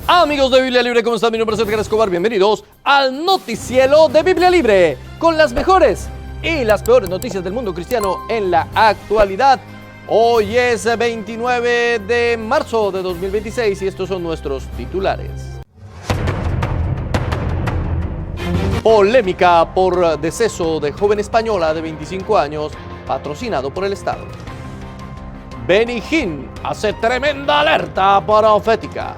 Amigos de Biblia Libre, ¿cómo están? Mi nombre es Edgar Escobar, bienvenidos al Noticiero de Biblia Libre, con las mejores y las peores noticias del mundo cristiano en la actualidad. Hoy es 29 de marzo de 2026 y estos son nuestros titulares. Polémica por deceso de joven española de 25 años, patrocinado por el Estado. Benny Hinn hace tremenda alerta profética.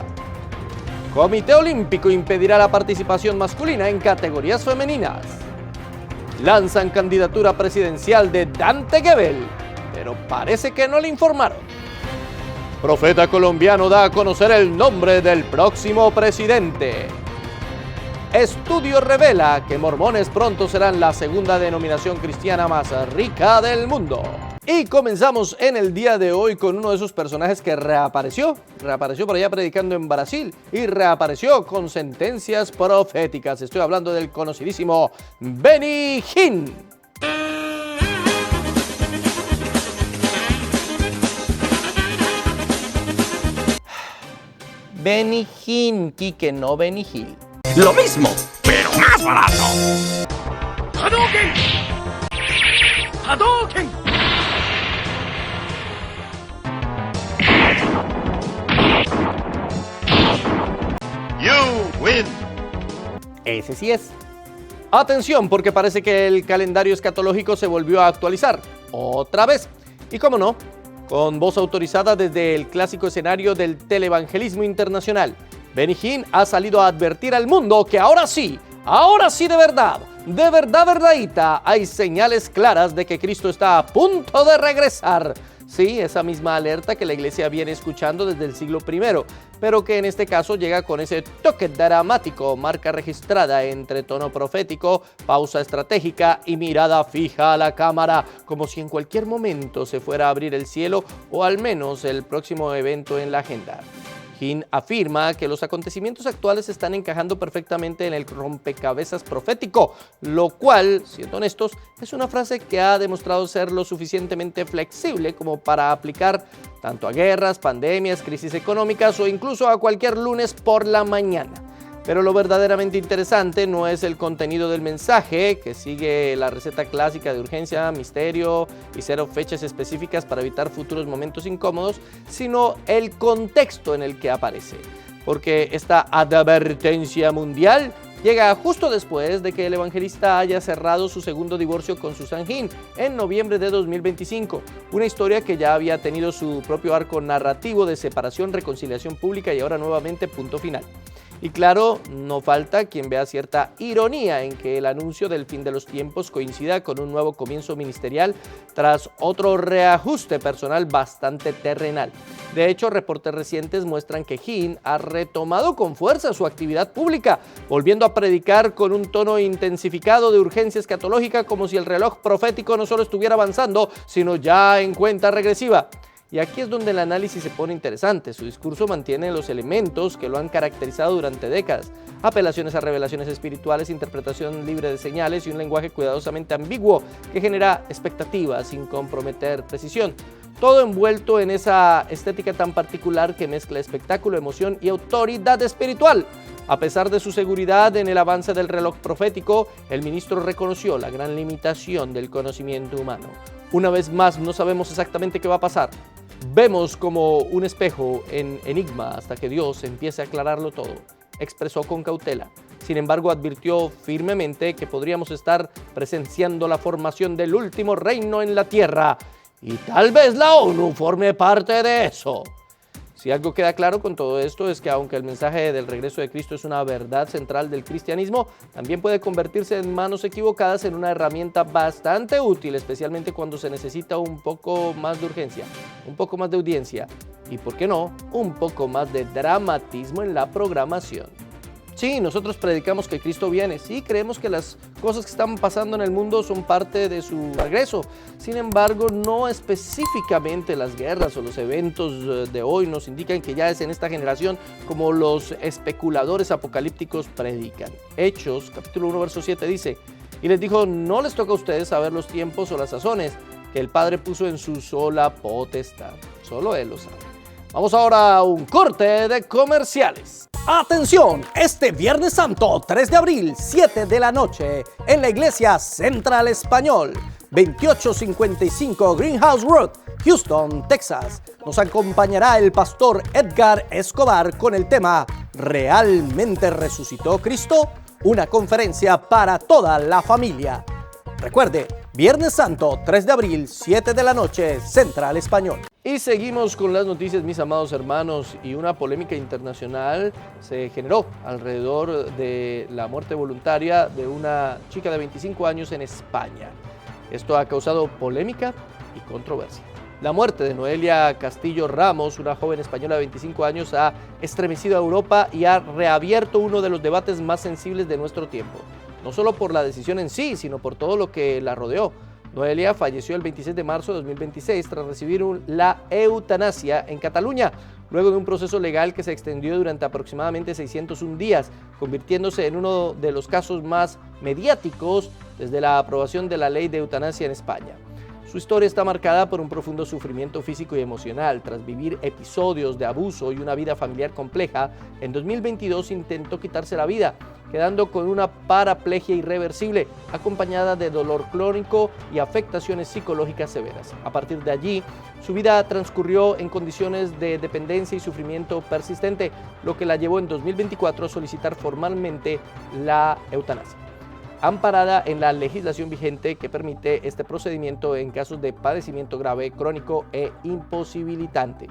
Comité Olímpico impedirá la participación masculina en categorías femeninas. Lanzan candidatura presidencial de Dante Gebel, pero parece que no le informaron. Profeta colombiano da a conocer el nombre del próximo presidente. Estudio revela que mormones pronto serán la segunda denominación cristiana más rica del mundo. Y comenzamos en el día de hoy con uno de esos personajes que reapareció por allá predicando en Brasil y reapareció con sentencias proféticas. Estoy hablando del conocidísimo Benny Hinn. Benny Hinn, Quique, no Benny Hill. Lo mismo, pero más barato. ¡Hadouken! ¡Hadouken! You win. Ese sí es. Atención, porque parece que el calendario escatológico se volvió a actualizar. Otra vez. Y cómo no, con voz autorizada desde el clásico escenario del televangelismo internacional. Benny Hinn ha salido a advertir al mundo que ahora sí de verdadita, hay señales claras de que Cristo está a punto de regresar. Sí, esa misma alerta que la iglesia viene escuchando desde el siglo I, pero que en este caso llega con ese toque dramático, marca registrada entre tono profético, pausa estratégica y mirada fija a la cámara, como si en cualquier momento se fuera a abrir el cielo o al menos el próximo evento en la agenda. Hinn afirma que los acontecimientos actuales están encajando perfectamente en el rompecabezas profético, lo cual, siendo honestos, es una frase que ha demostrado ser lo suficientemente flexible como para aplicar tanto a guerras, pandemias, crisis económicas o incluso a cualquier lunes por la mañana. Pero lo verdaderamente interesante no es el contenido del mensaje, que sigue la receta clásica de urgencia, misterio y cero fechas específicas para evitar futuros momentos incómodos, sino el contexto en el que aparece. Porque esta advertencia mundial llega justo después de que el evangelista haya cerrado su segundo divorcio con Susan Hinn en noviembre de 2025, una historia que ya había tenido su propio arco narrativo de separación, reconciliación pública y ahora nuevamente punto final. Y claro, no falta quien vea cierta ironía en que el anuncio del fin de los tiempos coincida con un nuevo comienzo ministerial tras otro reajuste personal bastante terrenal. De hecho, reportes recientes muestran que Hinn ha retomado con fuerza su actividad pública, volviendo a predicar con un tono intensificado de urgencia escatológica, como si el reloj profético no solo estuviera avanzando, sino ya en cuenta regresiva. Y aquí es donde el análisis se pone interesante. Su discurso mantiene los elementos que lo han caracterizado durante décadas: apelaciones a revelaciones espirituales, interpretación libre de señales y un lenguaje cuidadosamente ambiguo que genera expectativas sin comprometer precisión. Todo envuelto en esa estética tan particular que mezcla espectáculo, emoción y autoridad espiritual. A pesar de su seguridad en el avance del reloj profético, el ministro reconoció la gran limitación del conocimiento humano. Una vez más, no sabemos exactamente qué va a pasar. Vemos como un espejo en enigma hasta que Dios empiece a aclararlo todo, expresó con cautela. Sin embargo, advirtió firmemente que podríamos estar presenciando la formación del último reino en la tierra y tal vez la ONU forme parte de eso. Si algo queda claro con todo esto es que aunque el mensaje del regreso de Cristo es una verdad central del cristianismo, también puede convertirse en manos equivocadas en una herramienta bastante útil, especialmente cuando se necesita un poco más de urgencia, un poco más de audiencia y, ¿por qué no?, un poco más de dramatismo en la programación. Sí, nosotros predicamos que Cristo viene, sí, creemos que las cosas que están pasando en el mundo son parte de su regreso. Sin embargo, no específicamente las guerras o los eventos de hoy nos indican que ya es en esta generación como los especuladores apocalípticos predican. Hechos, capítulo 1, verso 7 dice: y les dijo, no les toca a ustedes saber los tiempos o las sazones que el Padre puso en su sola potestad. Solo Él lo sabe. Vamos ahora a un corte de comerciales. Atención, este Viernes Santo, 3 de abril, 7 de la noche, en la Iglesia Central Español, 2855 Greenhouse Road, Houston, Texas. Nos acompañará el pastor Edgar Escobar con el tema ¿Realmente resucitó Cristo? Una conferencia para toda la familia. Recuerde, Viernes Santo, 3 de abril, 7 de la noche, Central Español. Y seguimos con las noticias, mis amados hermanos, y una polémica internacional se generó alrededor de la muerte voluntaria de una chica de 25 años en España. Esto ha causado polémica y controversia. La muerte de Noelia Castillo Ramos, una joven española de 25 años, ha estremecido a Europa y ha reabierto uno de los debates más sensibles de nuestro tiempo. No solo por la decisión en sí, sino por todo lo que la rodeó. Noelia falleció el 26 de marzo de 2026 tras recibir la eutanasia en Cataluña, luego de un proceso legal que se extendió durante aproximadamente 601 días, convirtiéndose en uno de los casos más mediáticos desde la aprobación de la ley de eutanasia en España. Su historia está marcada por un profundo sufrimiento físico y emocional. Tras vivir episodios de abuso y una vida familiar compleja, en 2022 intentó quitarse la vida, quedando con una paraplegia irreversible, acompañada de dolor crónico y afectaciones psicológicas severas. A partir de allí, su vida transcurrió en condiciones de dependencia y sufrimiento persistente, lo que la llevó en 2024 a solicitar formalmente la eutanasia, amparada en la legislación vigente que permite este procedimiento en casos de padecimiento grave, crónico e imposibilitante.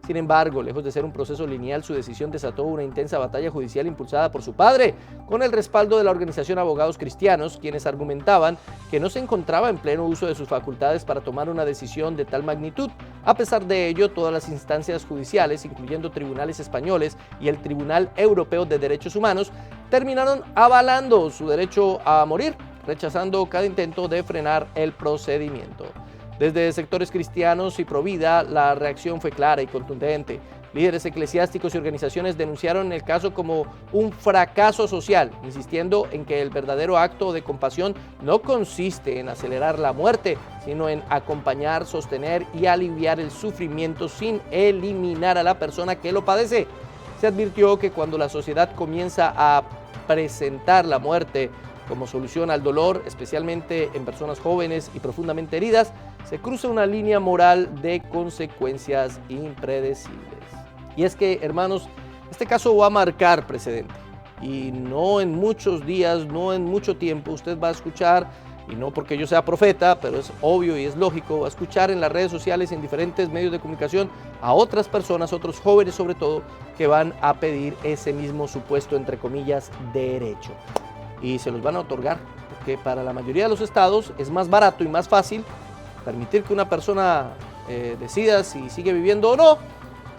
Sin embargo, lejos de ser un proceso lineal, su decisión desató una intensa batalla judicial impulsada por su padre, con el respaldo de la organización Abogados Cristianos, quienes argumentaban que no se encontraba en pleno uso de sus facultades para tomar una decisión de tal magnitud. A pesar de ello, todas las instancias judiciales, incluyendo tribunales españoles y el Tribunal Europeo de Derechos Humanos, terminaron avalando su derecho a morir, rechazando cada intento de frenar el procedimiento. Desde sectores cristianos y provida, la reacción fue clara y contundente. Líderes eclesiásticos y organizaciones denunciaron el caso como un fracaso social, insistiendo en que el verdadero acto de compasión no consiste en acelerar la muerte, sino en acompañar, sostener y aliviar el sufrimiento sin eliminar a la persona que lo padece. Se advirtió que cuando la sociedad comienza a presentar la muerte como solución al dolor, especialmente en personas jóvenes y profundamente heridas, se cruza una línea moral de consecuencias impredecibles. Y es que, hermanos, este caso va a marcar precedente. Y no en muchos días, no en mucho tiempo, usted va a escuchar, y no porque yo sea profeta, pero es obvio y es lógico, va a escuchar en las redes sociales, en diferentes medios de comunicación, a otras personas, otros jóvenes sobre todo, que van a pedir ese mismo supuesto, entre comillas, derecho. Y se los van a otorgar, porque para la mayoría de los estados es más barato y más fácil permitir que una persona decida si sigue viviendo o no,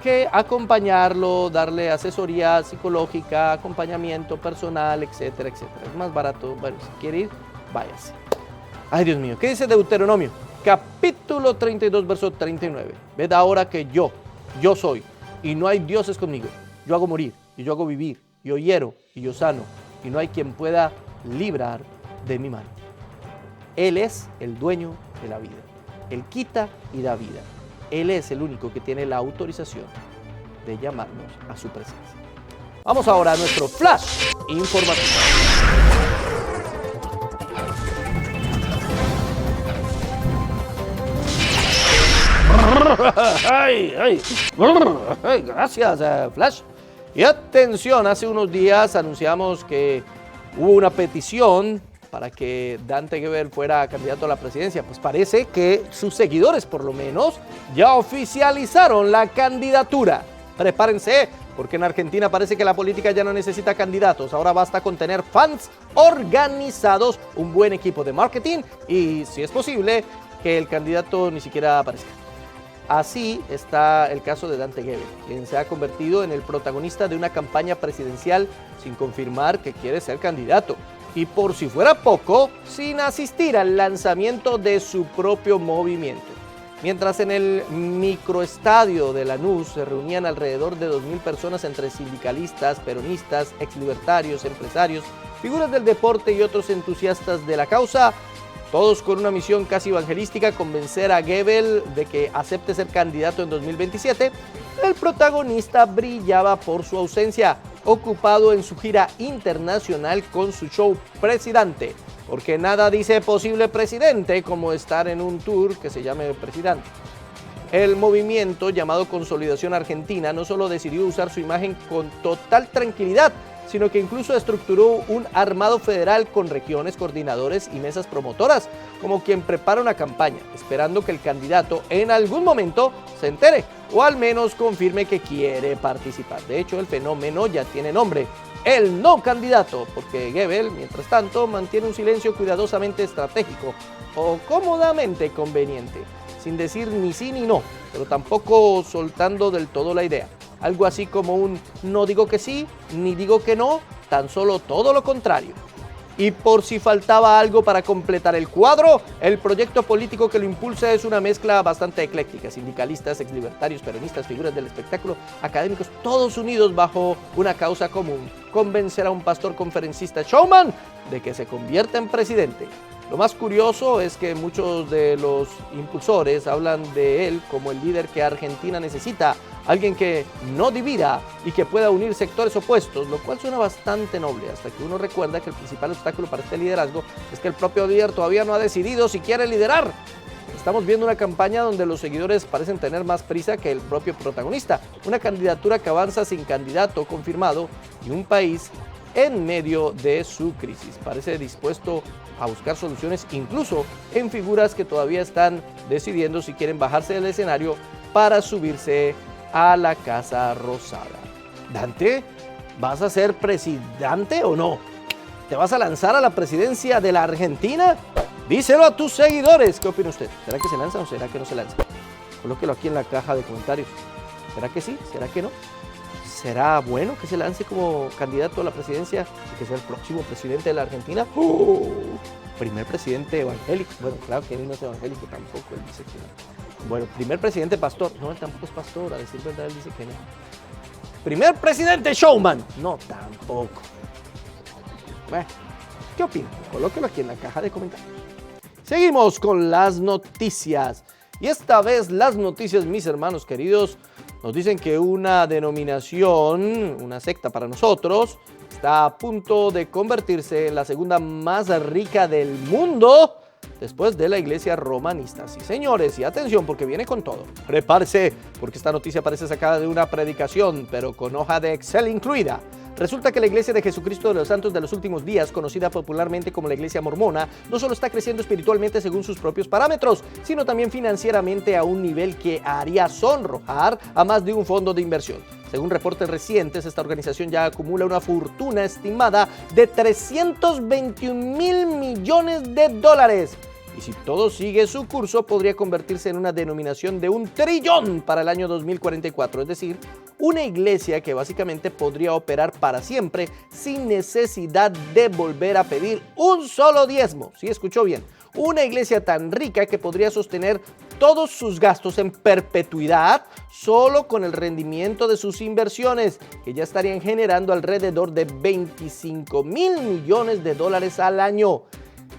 que acompañarlo, darle asesoría psicológica, acompañamiento personal, etcétera, etcétera. Es más barato. Bueno, si quiere ir, váyase. Ay, Dios mío, ¿qué dice Deuteronomio? Capítulo 32, verso 39. Ved ahora que yo soy, y no hay dioses conmigo. Yo hago morir, y yo hago vivir, yo hiero, y yo sano, y no hay quien pueda librar de mi mano. Él es el dueño de la vida. Él quita y da vida. Él es el único que tiene la autorización de llamarnos a su presencia. Vamos ahora a nuestro flash informativo. Gracias, Flash. Y atención, hace unos días anunciamos que hubo una petición para que Dante Gebel fuera candidato a la presidencia. Pues parece que sus seguidores, por lo menos, ya oficializaron la candidatura. Prepárense, porque en Argentina parece que la política ya no necesita candidatos. Ahora basta con tener fans organizados, un buen equipo de marketing y, si es posible, que el candidato ni siquiera aparezca. Así está el caso de Dante Gebel, quien se ha convertido en el protagonista de una campaña presidencial sin confirmar que quiere ser candidato. Y por si fuera poco, sin asistir al lanzamiento de su propio movimiento. Mientras en el microestadio de Lanús se reunían alrededor de 2.000 personas entre sindicalistas, peronistas, exlibertarios, empresarios, figuras del deporte y otros entusiastas de la causa, todos con una misión casi evangelística: convencer a Gebel de que acepte ser candidato en 2027, el protagonista brillaba por su ausencia, ocupado en su gira internacional con su show Presidente, porque nada dice posible presidente como estar en un tour que se llame Presidente. El movimiento llamado Consolidación Argentina no solo decidió usar su imagen con total tranquilidad, sino que incluso estructuró un armado federal con regiones, coordinadores y mesas promotoras, como quien prepara una campaña, esperando que el candidato en algún momento se entere, o al menos confirme que quiere participar. De hecho, el fenómeno ya tiene nombre: el no candidato, porque Goebbels, mientras tanto, mantiene un silencio cuidadosamente estratégico o cómodamente conveniente, sin decir ni sí ni no, pero tampoco soltando del todo la idea. Algo así como un no digo que sí, ni digo que no, tan solo todo lo contrario. Y por si faltaba algo para completar el cuadro, el proyecto político que lo impulsa es una mezcla bastante ecléctica: sindicalistas, exlibertarios, peronistas, figuras del espectáculo, académicos, todos unidos bajo una causa común: convencer a un pastor conferencista showman de que se convierta en presidente. Lo más curioso es que muchos de los impulsores hablan de él como el líder que Argentina necesita, alguien que no divida y que pueda unir sectores opuestos, lo cual suena bastante noble, hasta que uno recuerda que el principal obstáculo para este liderazgo es que el propio líder todavía no ha decidido si quiere liderar. Estamos viendo una campaña donde los seguidores parecen tener más prisa que el propio protagonista, una candidatura que avanza sin candidato confirmado y un país en medio de su crisis. Parece dispuesto a buscar soluciones incluso en figuras que todavía están decidiendo si quieren bajarse del escenario para subirse a la Casa Rosada. Dante, ¿vas a ser presidente o no? ¿Te vas a lanzar a la presidencia de la Argentina? Díselo a tus seguidores. ¿Qué opina usted? ¿Será que se lanza o será que no se lanza? Colóquelo aquí en la caja de comentarios. ¿Será que sí? ¿Será que no? ¿Será bueno que se lance como candidato a la presidencia y que sea el próximo presidente de la Argentina? Primer presidente evangélico. Bueno, claro que él no es evangélico tampoco, él dice que no. Bueno, primer presidente pastor. No, él tampoco es pastor, a decir verdad, él dice que no. Primer presidente showman. No, tampoco. Bueno, ¿qué opina? Colóquelo aquí en la caja de comentarios. Seguimos con las noticias. Y esta vez las noticias, mis hermanos queridos, nos dicen que una denominación, una secta para nosotros, está a punto de convertirse en la segunda más rica del mundo después de la iglesia romanista. Sí, señores, y atención porque viene con todo. Prepárese, porque esta noticia parece sacada de una predicación, pero con hoja de Excel incluida. Resulta que la Iglesia de Jesucristo de los Santos de los Últimos Días, conocida popularmente como la Iglesia Mormona, no solo está creciendo espiritualmente según sus propios parámetros, sino también financieramente a un nivel que haría sonrojar a más de un fondo de inversión. Según reportes recientes, esta organización ya acumula una fortuna estimada de 321 mil millones de dólares. Y si todo sigue su curso, podría convertirse en una denominación de 1 trillón para el año 2044, es decir, una iglesia que básicamente podría operar para siempre sin necesidad de volver a pedir un solo diezmo. ¿Sí escuchó bien? Una iglesia tan rica que podría sostener todos sus gastos en perpetuidad solo con el rendimiento de sus inversiones, que ya estarían generando alrededor de 25 mil millones de dólares al año.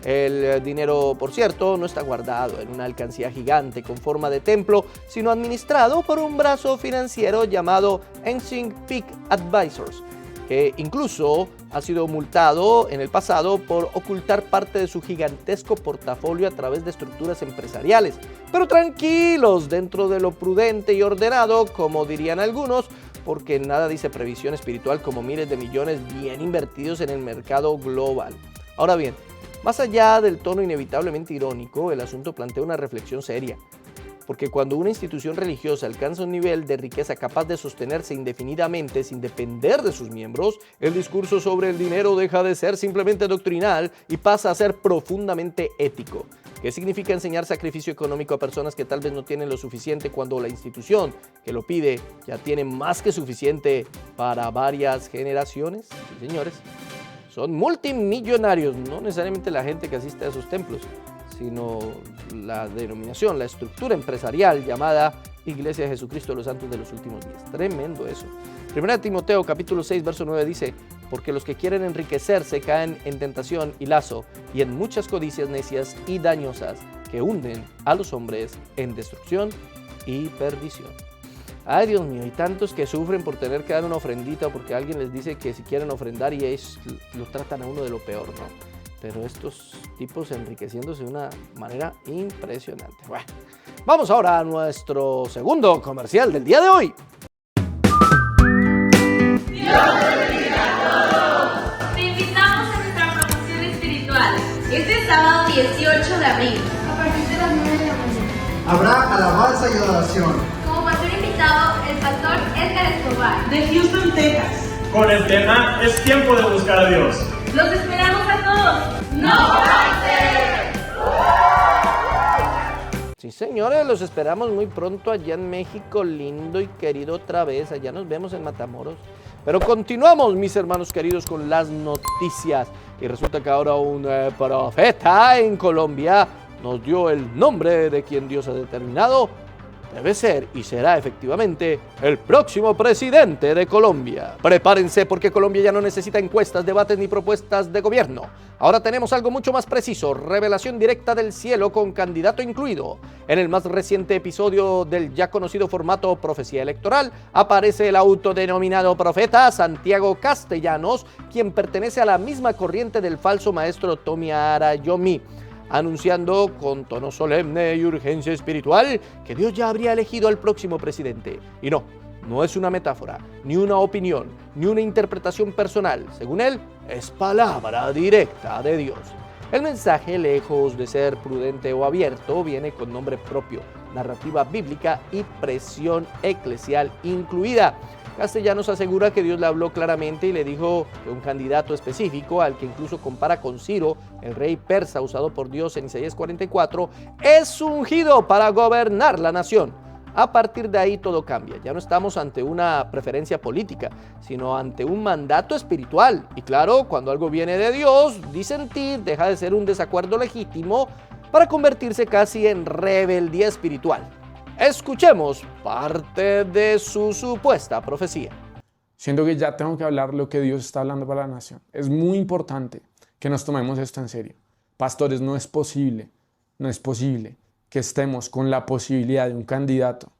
El dinero, por cierto, no está guardado en una alcancía gigante con forma de templo, sino administrado por un brazo financiero llamado Ensign Peak Advisors, que incluso ha sido multado en el pasado por ocultar parte de su gigantesco portafolio a través de estructuras empresariales. Pero tranquilos, dentro de lo prudente y ordenado, como dirían algunos, porque nada dice previsión espiritual como miles de millones bien invertidos en el mercado global. Ahora bien, más allá del tono inevitablemente irónico, el asunto plantea una reflexión seria. Porque cuando una institución religiosa alcanza un nivel de riqueza capaz de sostenerse indefinidamente sin depender de sus miembros, el discurso sobre el dinero deja de ser simplemente doctrinal y pasa a ser profundamente ético. ¿Qué significa enseñar sacrificio económico a personas que tal vez no tienen lo suficiente cuando la institución que lo pide ya tiene más que suficiente para varias generaciones? Sí, señores. Son multimillonarios, no necesariamente la gente que asiste a esos templos, sino la denominación, la estructura empresarial llamada Iglesia de Jesucristo de los Santos de los Últimos Días. Tremendo eso. 1 Timoteo capítulo 6, verso 9 dice: porque los que quieren enriquecerse caen en tentación y lazo y en muchas codicias necias y dañosas que hunden a los hombres en destrucción y perdición. Ay, Dios mío, hay tantos que sufren por tener que dar una ofrendita o porque alguien les dice que si quieren ofrendar y lo tratan a uno de lo peor, ¿no? Pero estos tipos enriqueciéndose de una manera impresionante. Bueno, vamos ahora a nuestro segundo comercial del día de hoy. Te invitamos a nuestra promoción espiritual este sábado 18 de abril. A partir de las 9 de la mañana. Habrá alabanza y adoración. Como pastor invitado, el pastor Edgar Escobar. De Houston, Texas. Con el tema Es tiempo de buscar a Dios. Los esperamos a todos. ¡No Sí, señores, los esperamos muy pronto allá en México, lindo y querido otra vez. Allá nos vemos en Matamoros. Pero continuamos, mis hermanos queridos, con las noticias. Y resulta que ahora un profeta en Colombia nos dio el nombre de quien Dios ha determinado. Debe ser y será efectivamente el próximo presidente de Colombia. Prepárense porque Colombia ya no necesita encuestas, debates ni propuestas de gobierno. Ahora tenemos algo mucho más preciso, revelación directa del cielo con candidato incluido. En el más reciente episodio del ya conocido formato Profecía Electoral, aparece el autodenominado profeta Santiago Castellanos, quien pertenece a la misma corriente del falso maestro Tommy Arayomi, anunciando con tono solemne y urgencia espiritual que Dios ya habría elegido al próximo presidente. Y no es una metáfora, ni una opinión, ni una interpretación personal. Según él, es palabra directa de Dios. El mensaje, lejos de ser prudente o abierto, viene con nombre propio, narrativa bíblica y presión eclesial incluida. Castellanos asegura que Dios le habló claramente y le dijo que un candidato específico, al que incluso compara con Ciro, el rey persa usado por Dios en Isaías 44, es ungido para gobernar la nación. A partir de ahí todo cambia. Ya no estamos ante una preferencia política, sino ante un mandato espiritual. Y claro, cuando algo viene de Dios, disentir deja de ser un desacuerdo legítimo para convertirse casi en rebeldía espiritual. Escuchemos parte de su supuesta profecía. Siento que ya tengo que hablar lo que Dios está hablando para la nación. Es muy importante que nos tomemos esto en serio. Pastores, no es posible que estemos con la posibilidad de un candidato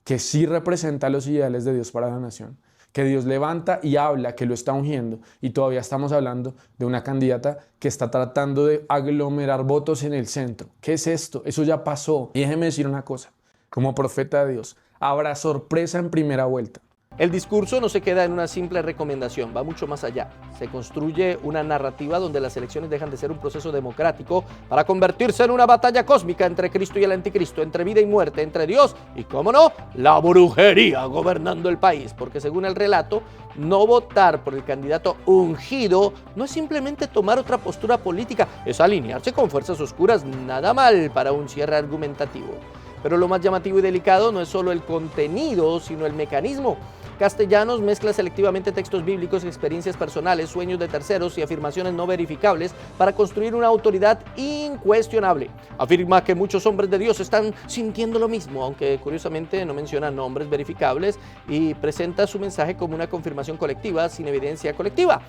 que sí representa los ideales de Dios para la nación, que Dios levanta y habla que lo está ungiendo, y todavía estamos hablando de una candidata que está tratando de aglomerar votos en el centro. ¿Qué es esto? Eso ya pasó. Y déjeme decir una cosa. Como profeta de Dios, habrá sorpresa en primera vuelta. El discurso no se queda en una simple recomendación, va mucho más allá. Se construye una narrativa donde las elecciones dejan de ser un proceso democrático para convertirse en una batalla cósmica entre Cristo y el anticristo, entre vida y muerte, entre Dios y, cómo no, la brujería gobernando el país. Porque según el relato, no votar por el candidato ungido no es simplemente tomar otra postura política, es alinearse con fuerzas oscuras, nada mal para un cierre argumentativo. Pero lo más llamativo y delicado no es solo el contenido, sino el mecanismo. Castellanos mezcla selectivamente textos bíblicos, experiencias personales, sueños de terceros y afirmaciones no verificables para construir una autoridad incuestionable. Afirma que muchos hombres de Dios están sintiendo lo mismo, aunque curiosamente no menciona nombres verificables, y presenta su mensaje como una confirmación colectiva sin evidencia colectiva.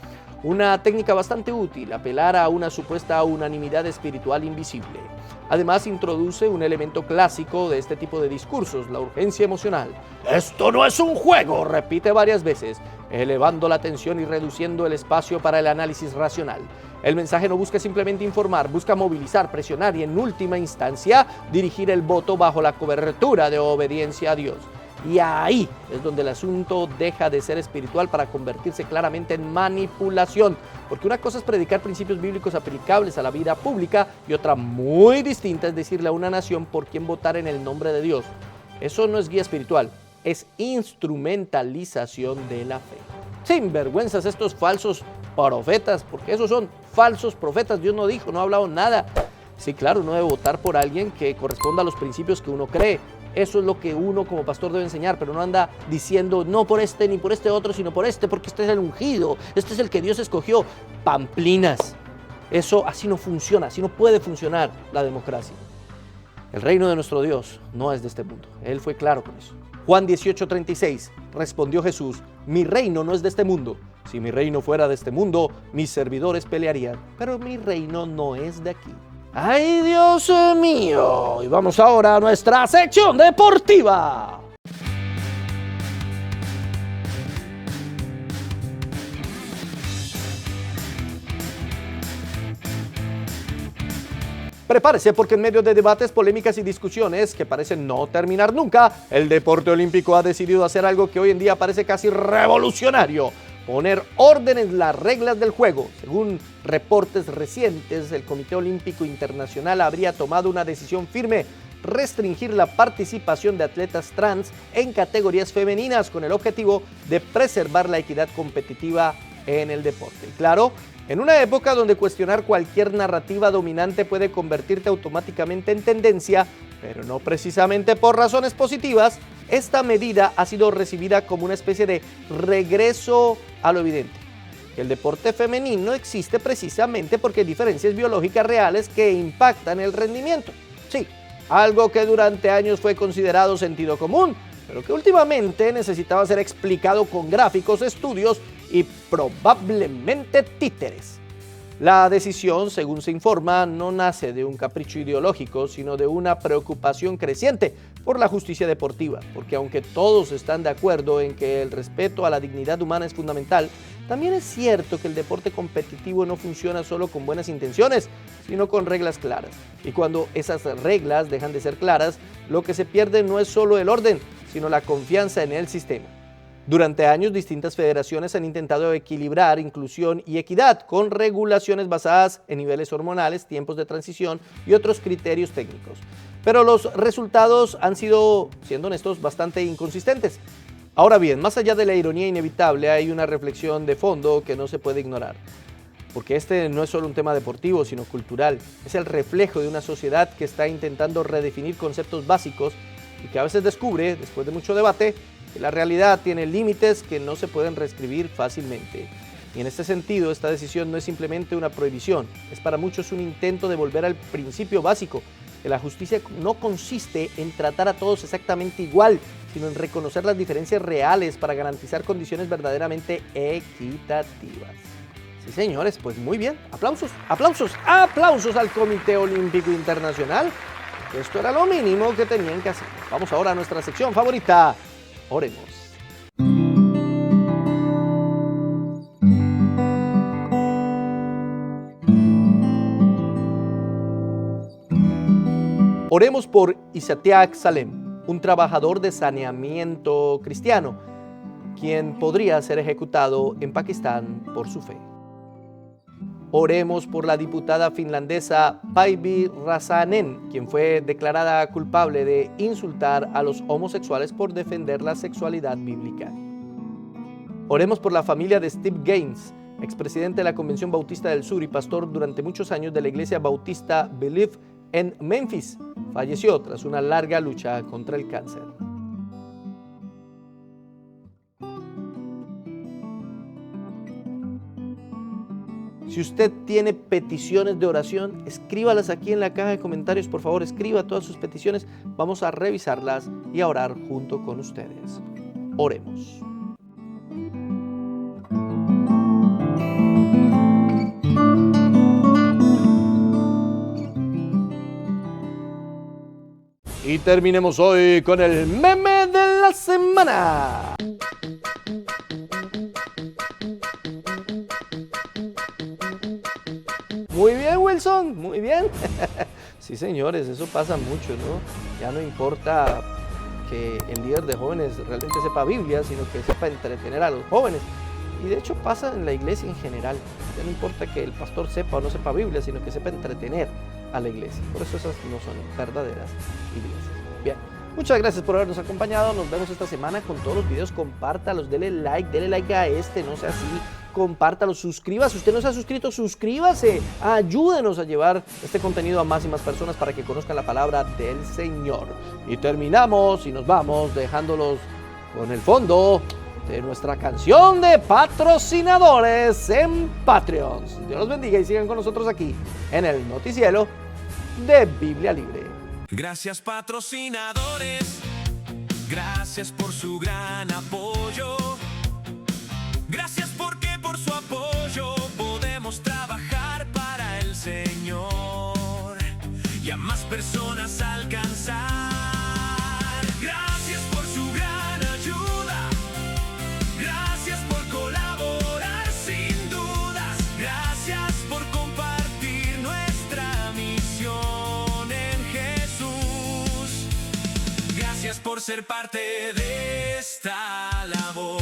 Una técnica bastante útil, apelar a una supuesta unanimidad espiritual invisible. Además, introduce un elemento clásico de este tipo de discursos, la urgencia emocional. Esto no es un juego, repite varias veces, elevando la tensión y reduciendo el espacio para el análisis racional. El mensaje no busca simplemente informar, busca movilizar, presionar y en última instancia dirigir el voto bajo la cobertura de obediencia a Dios. Y ahí es donde el asunto deja de ser espiritual para convertirse claramente en manipulación. Porque una cosa es predicar principios bíblicos aplicables a la vida pública y otra muy distinta es decirle a una nación por quién votar en el nombre de Dios. Eso no es guía espiritual, es instrumentalización de la fe. Sin vergüenzas estos falsos profetas, porque esos son falsos profetas. Dios no dijo, no ha hablado nada. Sí, claro, uno debe votar por alguien que corresponda a los principios que uno cree. Eso es lo que uno como pastor debe enseñar, pero no anda diciendo no por este ni por este otro, sino por este, porque este es el ungido, este es el que Dios escogió. Pamplinas. Eso así no funciona, así no puede funcionar la democracia. El reino de nuestro Dios no es de este mundo. Él fue claro con eso. Juan 18:36, respondió Jesús, mi reino no es de este mundo. Si mi reino fuera de este mundo, mis servidores pelearían, pero mi reino no es de aquí. ¡Ay, Dios mío! Y vamos ahora a nuestra sección deportiva. Prepárese porque en medio de debates, polémicas y discusiones que parecen no terminar nunca, el deporte olímpico ha decidido hacer algo que hoy en día parece casi revolucionario: poner orden en las reglas del juego. Según reportes recientes, el Comité Olímpico Internacional habría tomado una decisión firme: restringir la participación de atletas trans en categorías femeninas con el objetivo de preservar la equidad competitiva en el deporte. Y claro, en una época donde cuestionar cualquier narrativa dominante puede convertirte automáticamente en tendencia, pero no precisamente por razones positivas, esta medida ha sido recibida como una especie de regreso a lo evidente: que el deporte femenino existe precisamente porque hay diferencias biológicas reales que impactan el rendimiento. Sí, algo que durante años fue considerado sentido común, pero que últimamente necesitaba ser explicado con gráficos, estudios y probablemente títeres. La decisión, según se informa, no nace de un capricho ideológico, sino de una preocupación creciente por la justicia deportiva, porque aunque todos están de acuerdo en que el respeto a la dignidad humana es fundamental, también es cierto que el deporte competitivo no funciona solo con buenas intenciones, sino con reglas claras. Y cuando esas reglas dejan de ser claras, lo que se pierde no es solo el orden, sino la confianza en el sistema. Durante años, distintas federaciones han intentado equilibrar inclusión y equidad con regulaciones basadas en niveles hormonales, tiempos de transición y otros criterios técnicos. Pero los resultados han sido, siendo honestos, bastante inconsistentes. Ahora bien, más allá de la ironía inevitable, hay una reflexión de fondo que no se puede ignorar. Porque este no es solo un tema deportivo, sino cultural. Es el reflejo de una sociedad que está intentando redefinir conceptos básicos y que a veces descubre, después de mucho debate, que la realidad tiene límites que no se pueden reescribir fácilmente. Y en este sentido, esta decisión no es simplemente una prohibición, es para muchos un intento de volver al principio básico, que la justicia no consiste en tratar a todos exactamente igual, sino en reconocer las diferencias reales para garantizar condiciones verdaderamente equitativas. Sí, señores, pues muy bien. Aplausos, aplausos, aplausos al Comité Olímpico Internacional. Esto era lo mínimo que tenían que hacer. Vamos ahora a nuestra sección favorita. Oremos. Oremos por Isatiak Salem, un trabajador de saneamiento cristiano, quien podría ser ejecutado en Pakistán por su fe. Oremos por la diputada finlandesa Päivi Räsänen, quien fue declarada culpable de insultar a los homosexuales por defender la sexualidad bíblica. Oremos por la familia de Steve Gaines, expresidente de la Convención Bautista del Sur y pastor durante muchos años de la iglesia bautista Believe en Memphis. Falleció tras una larga lucha contra el cáncer. Si usted tiene peticiones de oración, escríbalas aquí en la caja de comentarios, por favor, escriba todas sus peticiones, vamos a revisarlas y a orar junto con ustedes. Oremos. Y terminemos hoy con el meme de la semana. Muy bien, Wilson, muy bien. Sí, señores, eso pasa mucho, ¿no? Ya no importa que el líder de jóvenes realmente sepa Biblia, sino que sepa entretener a los jóvenes. Y de hecho pasa en la iglesia en general. Ya no importa que el pastor sepa o no sepa Biblia, sino que sepa entretener a la iglesia. Por eso esas no son verdaderas iglesias. Bien, muchas gracias por habernos acompañado. Nos vemos esta semana con todos los videos. Compártalos, dele like a este, no sea así. Compártalo, suscríbase. Si usted no se ha suscrito, suscríbase. Ayúdenos a llevar este contenido a más y más personas para que conozcan la palabra del Señor. Y terminamos y nos vamos dejándolos con el fondo de nuestra canción de patrocinadores en Patreon. Dios los bendiga y sigan con nosotros aquí en el noticiero de Biblia Libre. Gracias, patrocinadores. Gracias por su gran apoyo. Gracias porque por su apoyo podemos trabajar para el Señor y a más personas alcanzar. Gracias por su gran ayuda. Gracias por colaborar sin dudas. Gracias por compartir nuestra misión. Gracias por ser parte de esta labor.